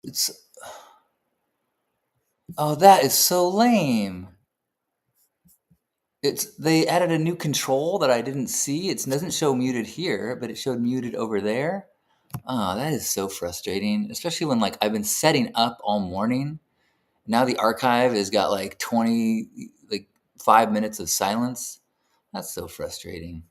It's that is so lame. They added a new control that I didn't see. It doesn't show muted here, but it showed muted over there. Oh, that is so frustrating, especially when like I've been setting up all morning. Now the archive has got like 5 minutes of silence. That's so frustrating.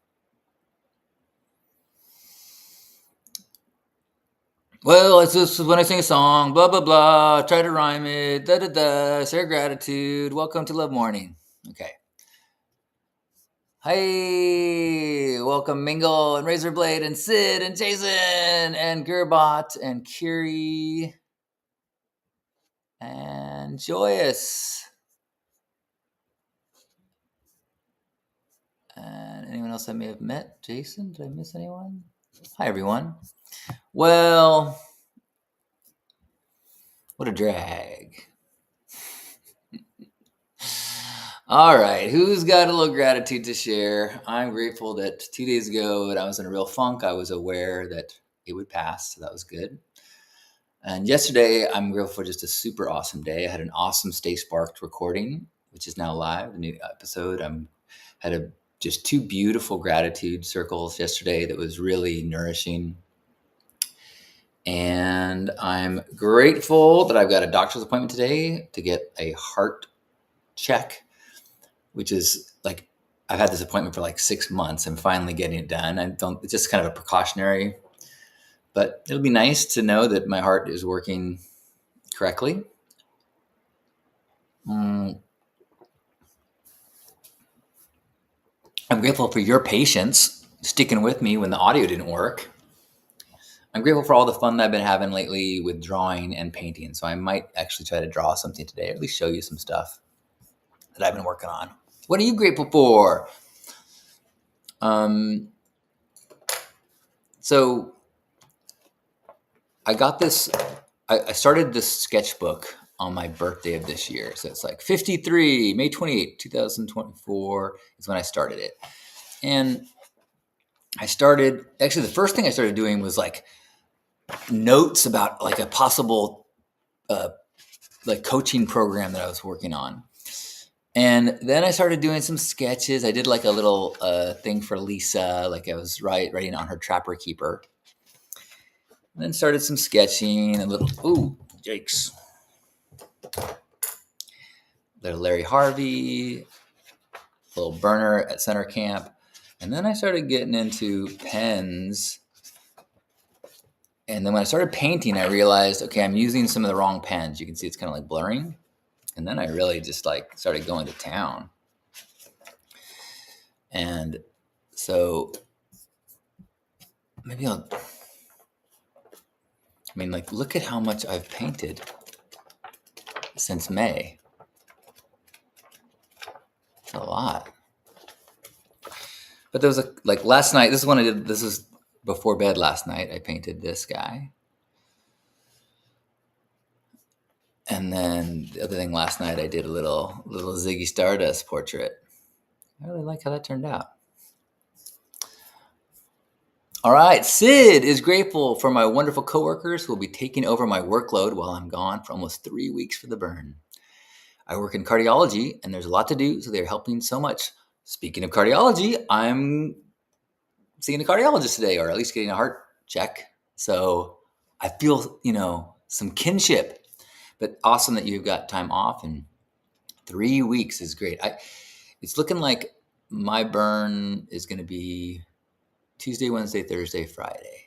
Well, it's just when I sing a song, blah blah blah, try to rhyme it, da da da, share gratitude, welcome to Love Morning. Okay. Hey, welcome Mingle and Razorblade and Sid and Jason and Gerbot and Kiri and Joyous. And anyone else I may have met? Jason, did I miss anyone? Hi, everyone. Well, what a drag. All right, who's got a little gratitude to share? I'm grateful that 2 days ago when I was in a real funk, I was aware that it would pass, so that was good. And yesterday, I'm grateful for just a super awesome day. I had an awesome Stay Sparked recording, which is now live, a new episode. Had just two beautiful gratitude circles yesterday that was really nourishing. And I'm grateful that I've got a doctor's appointment today to get a heart check, which is like I've had this appointment for like 6 months. I'm finally getting it done. It's just kind of a precautionary, but it'll be nice to know that my heart is working correctly. I'm grateful for your patience sticking with me when the audio didn't work. I'm grateful for all the fun that I've been having lately with drawing and painting. So I might actually try to draw something today, or at least show you some stuff that I've been working on. What are you grateful for? So I got this. I started this sketchbook on my birthday of this year. So it's like 53, May 28, 2024 is when I started it. And the first thing I started doing was like notes about like a possible like coaching program that I was working on. And then I started doing some sketches. I did like a little thing for Lisa, like I was writing on her Trapper Keeper. And then started some sketching, a little, yikes. Little Larry Harvey, little burner at center camp. And then I started getting into pens. And then when I started painting, I realized, okay, I'm using some of the wrong pens. You can see it's kind of like blurring. And then I really just like started going to town. And so maybe look at how much I've painted since May. It's a lot. But there was last night, this is when I did, this is before bed last night, I painted this guy. And then the other thing last night, I did a little Ziggy Stardust portrait. I really like how that turned out. All right, Sid is grateful for my wonderful coworkers who will be taking over my workload while I'm gone for almost 3 weeks for the burn. I work in cardiology, and there's a lot to do, so they're helping so much. Speaking of cardiology, I'm seeing a cardiologist today, or at least getting a heart check. So I feel, some kinship. But awesome that you've got time off, and 3 weeks is great. It's looking like my burn is going to be Tuesday, Wednesday, Thursday, Friday.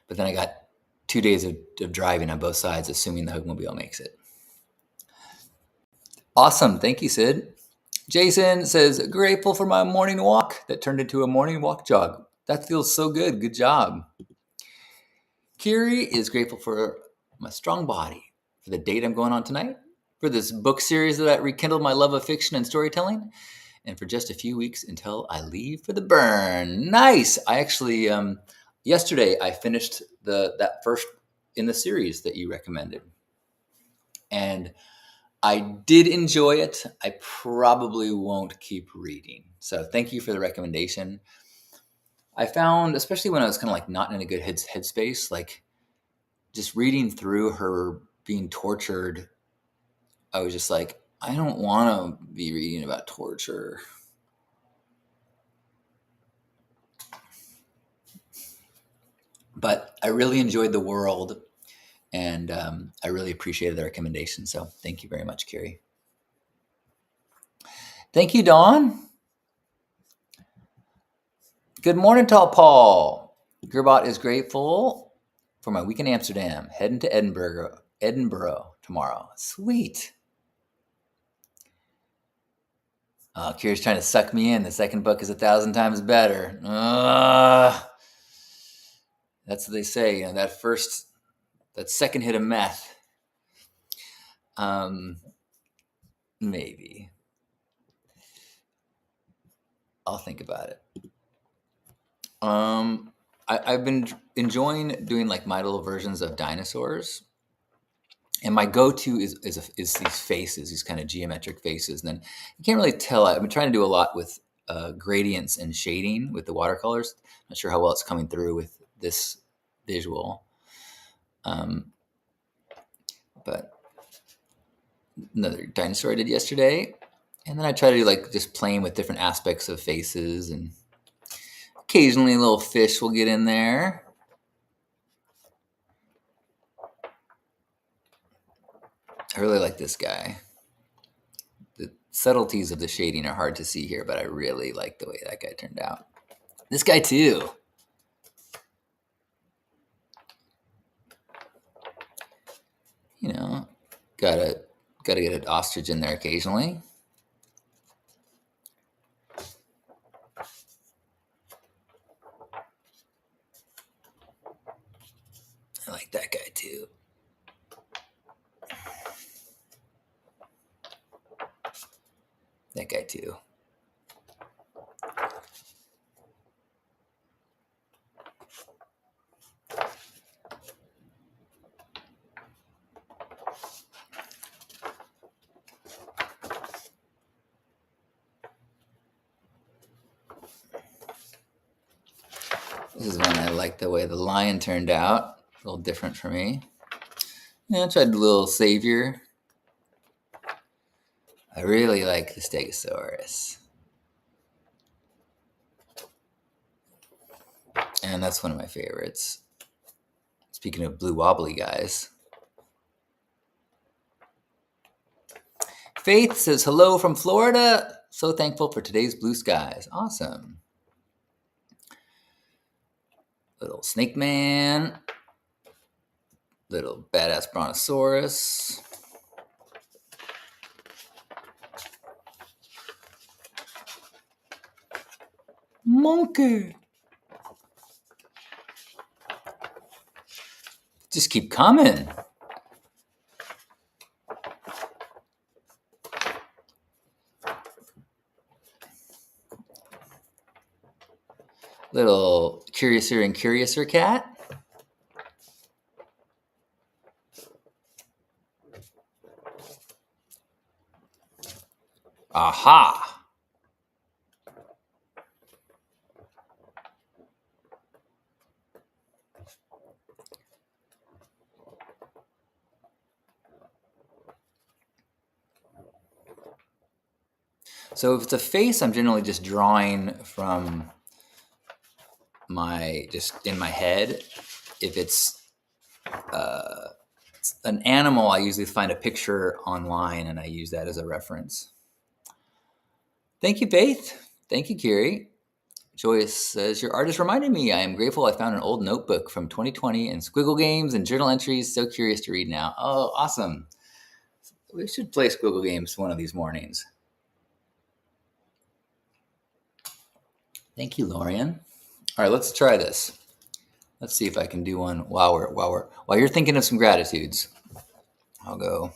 But then I got 2 days of driving on both sides, assuming the Hoogmobile makes it. Awesome. Thank you, Sid. Jason says, grateful for my morning walk that turned into a morning walk jog. That feels so good. Good job. Kiri is grateful for my strong body, for the date I'm going on tonight, for this book series that rekindled my love of fiction and storytelling, and for just a few weeks until I leave for the burn. Nice. I actually, yesterday I finished that first in the series that you recommended. And I did enjoy it. I probably won't keep reading. So thank you for the recommendation. I found, especially when I was kind of like not in a good headspace, like just reading through her being tortured, I was just like, I don't want to be reading about torture. But I really enjoyed the world, and I really appreciated the recommendation. So thank you very much, Carrie. Thank you, Dawn. Good morning, Tall Paul. Gerbot is grateful for my week in Amsterdam. Heading to Edinburgh tomorrow. Sweet. Kira's trying to suck me in. The second book is 1,000 times better. That's what they say. You know, that second hit of meth. Maybe. I'll think about it. I've been enjoying doing like my little versions of dinosaurs. And my go-to is these faces, these kind of geometric faces. And then you can't really tell. I've been trying to do a lot with gradients and shading with the watercolors. Not sure how well it's coming through with this visual. But another dinosaur I did yesterday. And then I try to do like just playing with different aspects of faces, and occasionally a little fish will get in there. I really like this guy. The subtleties of the shading are hard to see here, but I really like the way that guy turned out. This guy too. You know, gotta get an ostrich in there occasionally. I like that guy too. That guy too. This is one I like the way the lion turned out. A little different for me. Yeah, I tried the little savior. I really like the Stegosaurus. And that's one of my favorites. Speaking of blue wobbly guys. Faith says, hello from Florida. So thankful for today's blue skies. Awesome. Little snake man. Little badass brontosaurus. Monkey. Just keep coming. Little Curiouser and Curiouser cat. Aha. So if it's a face, I'm generally just drawing from just in my head. If it's an animal, I usually find a picture online and I use that as a reference. Thank you, Faith. Thank you, Kiri. Joyce says, your artist reminded me. I am grateful I found an old notebook from 2020 and squiggle games and journal entries. So curious to read now. Oh, awesome. We should play squiggle games one of these mornings. Thank you, Lorian. All right, let's try this. Let's see if I can do one while you're thinking of some gratitudes. I'll go.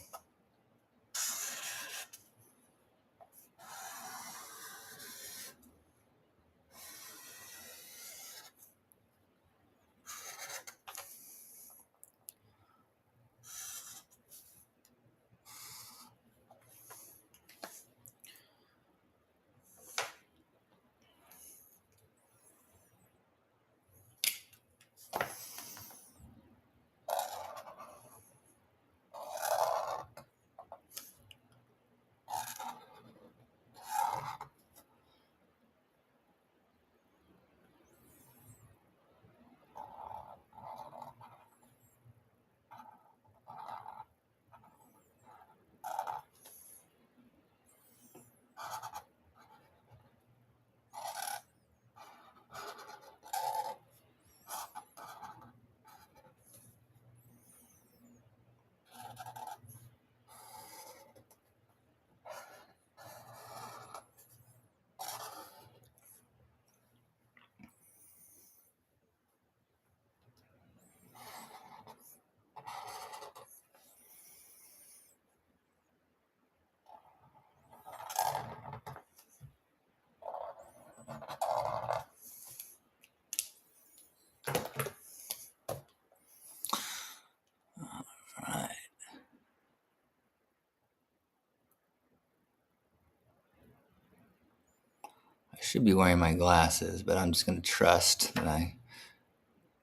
should be wearing my glasses, but I'm just going to trust that my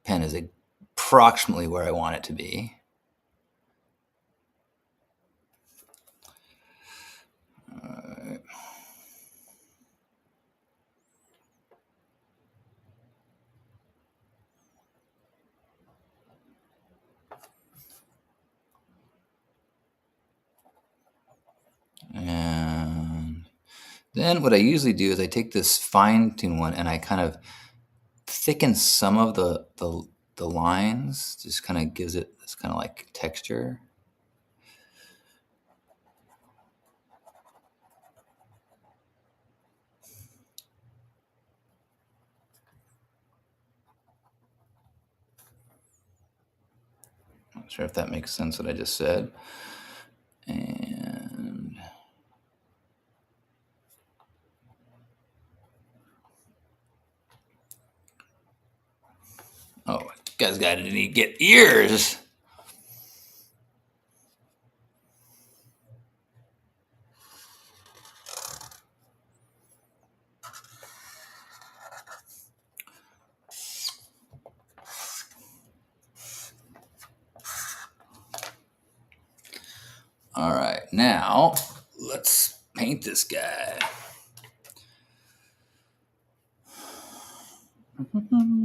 pen is approximately where I want it to be. Alright. And then what I usually do is I take this fine-tune one and I kind of thicken some of the lines. Just kind of gives it this kind of like texture. Not sure if that makes sense what I just said. And oh, you guys got to need to get ears. All right, now let's paint this guy.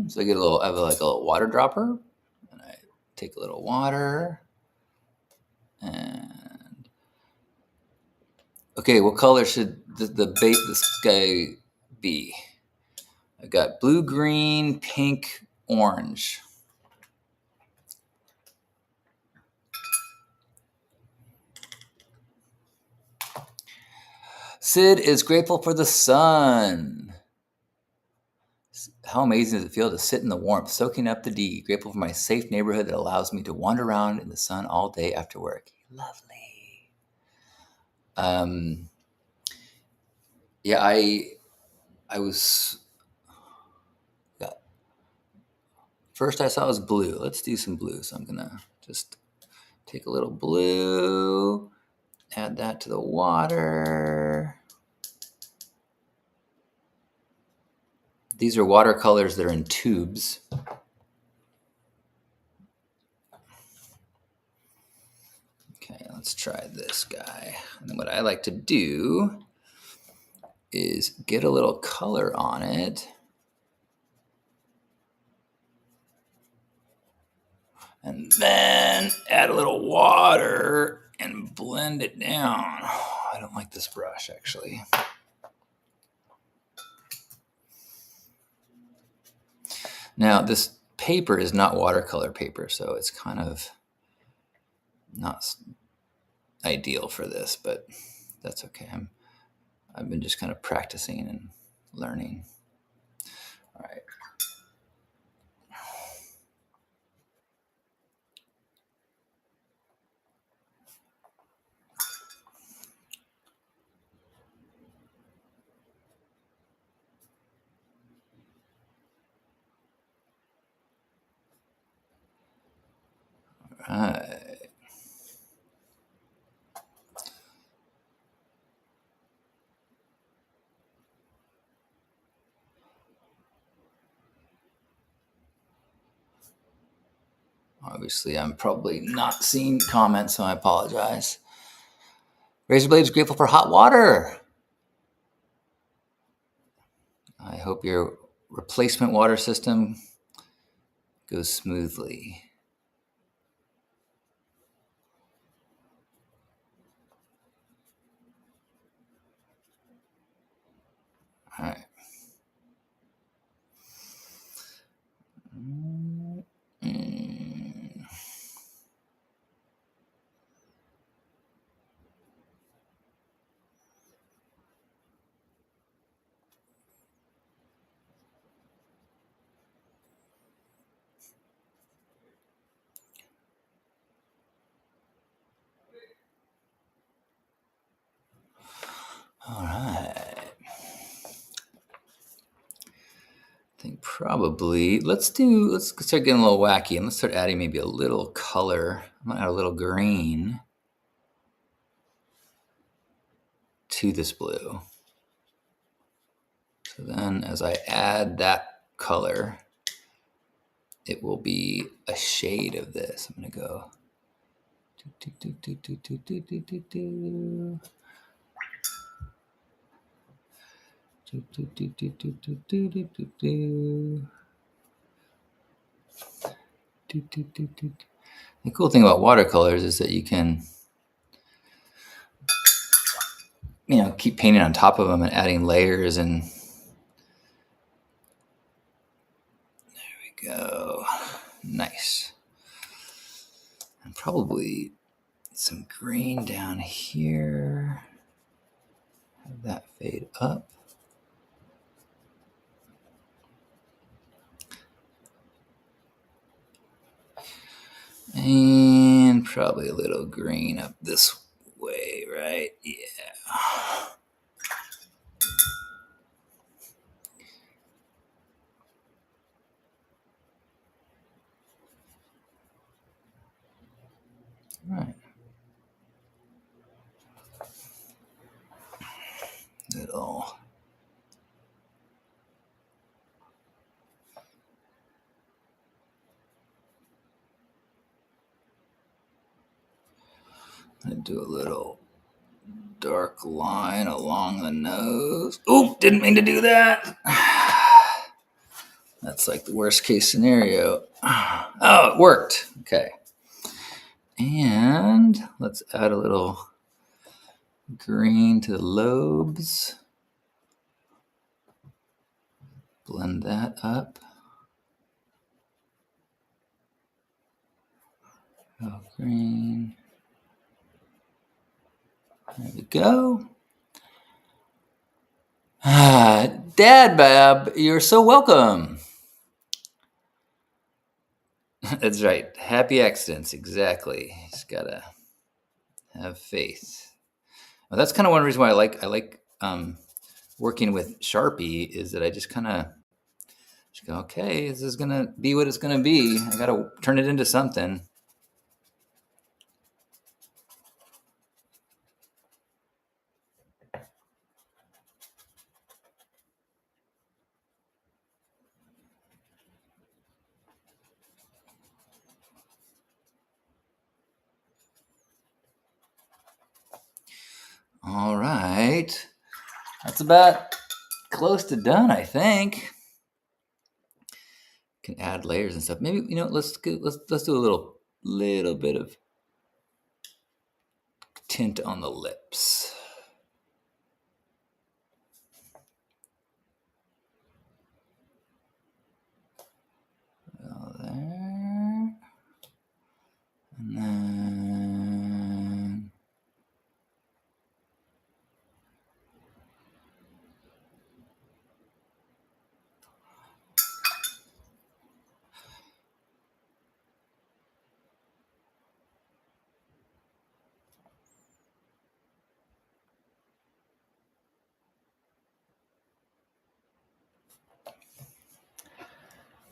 So I get I have like a little water dropper, and I take a little water, and okay, what color should the bait this guy be? I got blue, green, pink, orange. Sid is grateful for the sun. How amazing does it feel to sit in the warmth, soaking up the D? Grateful for my safe neighborhood that allows me to wander around in the sun all day after work. Lovely. Yeah, I was. First I saw it was blue. Let's do some blue. So I'm gonna just take a little blue, add that to the water. These are watercolors that are in tubes. Okay, let's try this guy. And then what I like to do is get a little color on it. And then add a little water and blend it down. I don't like this brush, actually. Now, this paper is not watercolor paper, so it's kind of not ideal for this, but that's okay. I've been just kind of practicing and learning. All right. All right. Obviously, I'm probably not seeing comments, so I apologize. Razorblade is grateful for hot water. I hope your replacement water system goes smoothly. All right. All right. I think probably let's start getting a little wacky and let's start adding maybe a little color. I'm gonna add a little green to this blue. So So then as I add that color, it will be a shade of this. I'm going to go. The cool thing about watercolors is that you can, keep painting on top of them and adding layers, and there we go. Nice. And probably some green down here. Have that fade up. And probably a little green up this way, right? Yeah. Right. Little. I do a little dark line along the nose. Oop, didn't mean to do that. That's like the worst case scenario. Oh, it worked. Okay. And let's add a little green to the lobes. Blend that up. Oh, green. There we go. Dad Bab, you're so welcome. That's right. Happy accidents. Exactly. Just gotta have faith. Well, that's kind of one reason why I like working with Sharpie, is that I just kind of go, okay, this is gonna be what it's gonna be. I gotta turn it into something. All right, that's about close to done, I think. Can add layers and stuff. Maybe let's do a little bit of tint on the lips. There, and then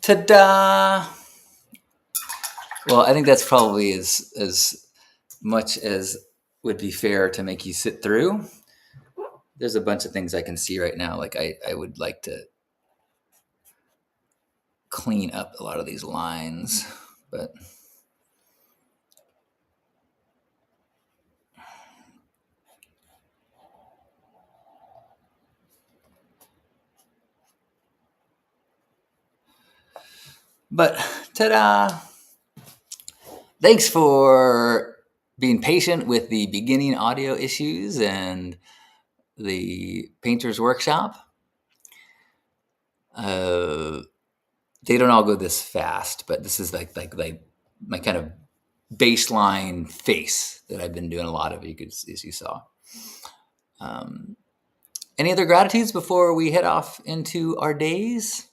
ta-da! Well, I think that's probably as much as would be fair to make you sit through. There's a bunch of things I can see right now. Like I would like to clean up a lot of these lines, but ta-da! Thanks for being patient with the beginning audio issues and the painter's workshop. They don't all go this fast, but this is like my kind of baseline face that I've been doing a lot of, as you saw. Any other gratitudes before we head off into our days?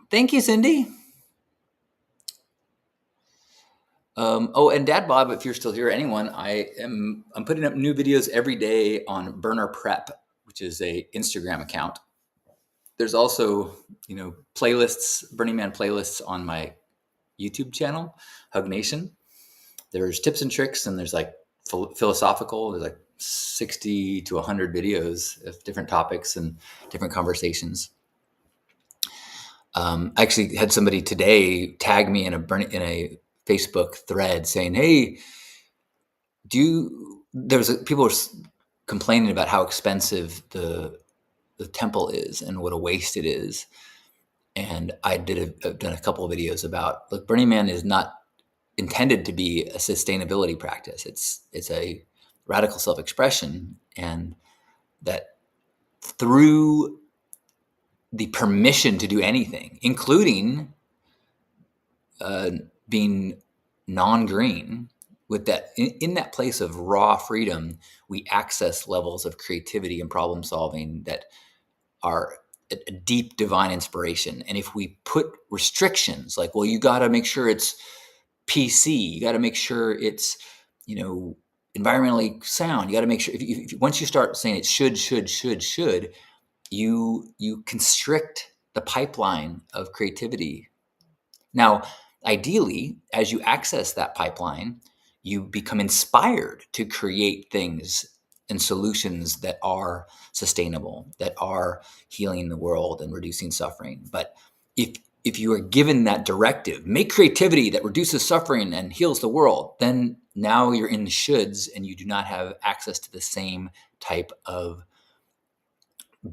Thank you, Cindy. And Dad Bob, if you're still here, anyone, I'm putting up new videos every day on Burner Prep, which is a Instagram account. There's also, playlists, Burning Man playlists on my YouTube channel, Hug Nation. There's tips and tricks, and there's like philosophical. There's like 60 to 100 videos of different topics and different conversations. I actually had somebody today tag me in a Facebook thread saying, "Hey, people were complaining about how expensive the temple is and what a waste it is." And I've done a couple of videos about, look, Burning Man is not intended to be a sustainability practice. It's a radical self-expression, and that through the permission to do anything, including being non-green, with that in that place of raw freedom, we access levels of creativity and problem solving that are a deep divine inspiration. And if we put restrictions like, well, you got to make sure it's PC, you got to make sure it's, environmentally sound, you got to make sure, once you start saying it should, you constrict the pipeline of creativity. Now, ideally, as you access that pipeline, you become inspired to create things and solutions that are sustainable, that are healing the world and reducing suffering. But if you are given that directive, make creativity that reduces suffering and heals the world, then now you're in the shoulds and you do not have access to the same type of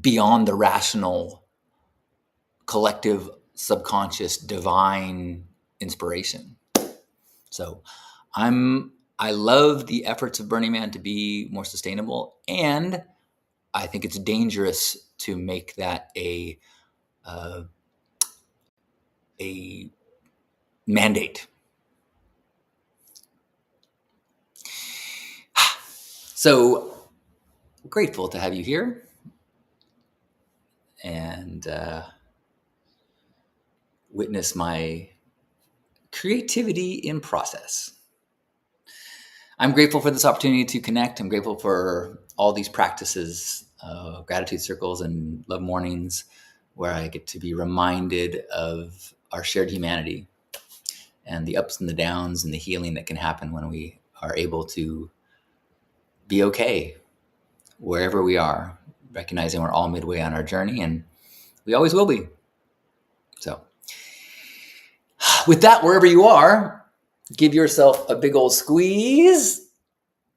beyond the rational, collective, subconscious, divine inspiration. So I love the efforts of Burning Man to be more sustainable, and I think it's dangerous to make that a mandate. So grateful to have you here, and witness my creativity in process. I'm grateful for this opportunity to connect. I'm grateful for all these practices, gratitude circles and love mornings, where I get to be reminded of our shared humanity and the ups and the downs and the healing that can happen when we are able to be okay wherever we are, recognizing we're all midway on our journey, and we always will be. So with that, wherever you are, give yourself a big old squeeze.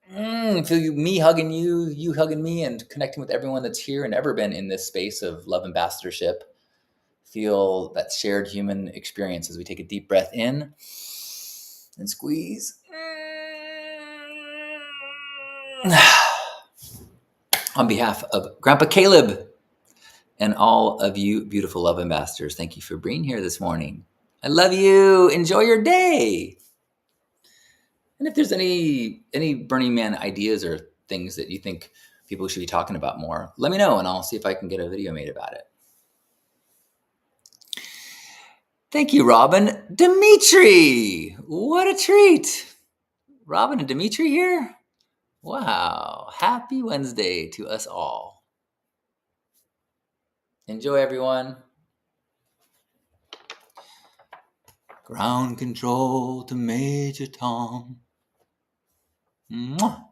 Feel me hugging you, you hugging me, and connecting with everyone that's here and ever been in this space of love ambassadorship. Feel that shared human experience as we take a deep breath in and squeeze. On behalf of Grandpa Caleb and all of you beautiful love ambassadors, thank you for being here this morning. I love you. Enjoy your day. And if there's any Burning Man ideas or things that you think people should be talking about more, let me know and I'll see if I can get a video made about it. Thank you, Robin. Dimitri, what a treat. Robin and Dimitri here? Wow. Happy Wednesday to us all. Enjoy, everyone. Ground control to Major Tom. Mwah.